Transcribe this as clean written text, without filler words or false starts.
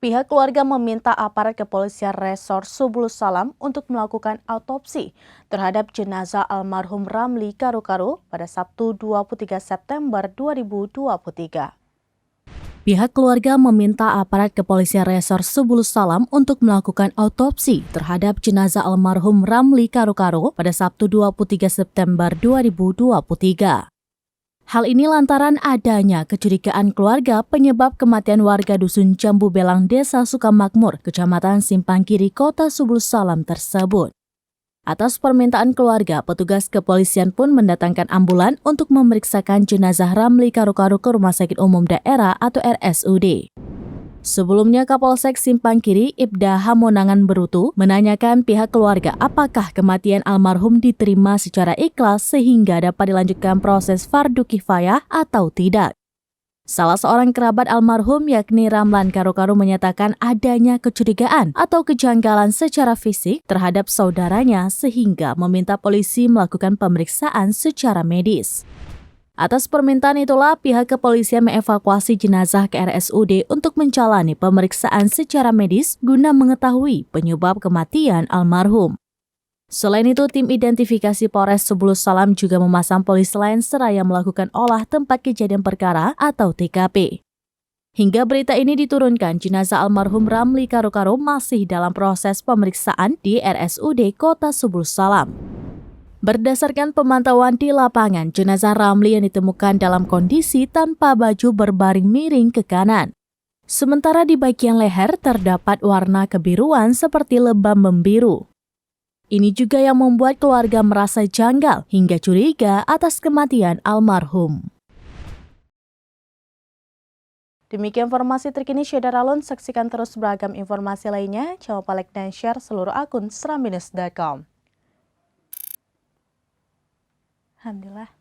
Pihak keluarga meminta aparat kepolisian Resor Subulus Salam untuk melakukan autopsi terhadap jenazah almarhum Ramli Karu-Karu pada Sabtu 23 September 2023. Pihak keluarga meminta aparat kepolisian Resor Subulus Salam untuk melakukan autopsi terhadap jenazah almarhum Ramli Karu-Karu pada Sabtu 23 September 2023. Hal ini lantaran adanya kecurigaan keluarga penyebab kematian warga Dusun Jambu Belang, Desa Sukamakmur, Kecamatan Simpang Kiri, Kota Subulus Salam tersebut. Atas permintaan keluarga, petugas kepolisian pun mendatangkan ambulan untuk memeriksakan jenazah Ramli Karu-Karu ke Rumah Sakit Umum Daerah atau RSUD. Sebelumnya, Kapolsek Simpang Kiri, Ibda Hamonangan Berutu, menanyakan pihak keluarga apakah kematian almarhum diterima secara ikhlas sehingga dapat dilanjutkan proses fardu kifayah atau tidak. Salah seorang kerabat almarhum yakni Ramlan Karu-Karu menyatakan adanya kecurigaan atau kejanggalan secara fisik terhadap saudaranya sehingga meminta polisi melakukan pemeriksaan secara medis. Atas permintaan itulah pihak kepolisian mengevakuasi jenazah ke RSUD untuk menjalani pemeriksaan secara medis guna mengetahui penyebab kematian almarhum. Selain itu, tim identifikasi Polres Subulus Salam juga memasang polis lain seraya melakukan olah tempat kejadian perkara atau TKP. Hingga berita ini diturunkan, jenazah almarhum Ramli Karu-Karu masih dalam proses pemeriksaan di RSUD Kota Subulus Salam. Berdasarkan pemantauan di lapangan, jenazah Ramli yang ditemukan dalam kondisi tanpa baju berbaring miring ke kanan. Sementara di bagian leher terdapat warna kebiruan seperti lebam membiru. Ini juga yang membuat keluarga merasa janggal hingga curiga atas kematian almarhum. Demikian informasi terkini Syedar Alun, saksikan terus beragam informasi lainnya. Jangan lupa like dan share seluruh akun seramnews.com. Alhamdulillah.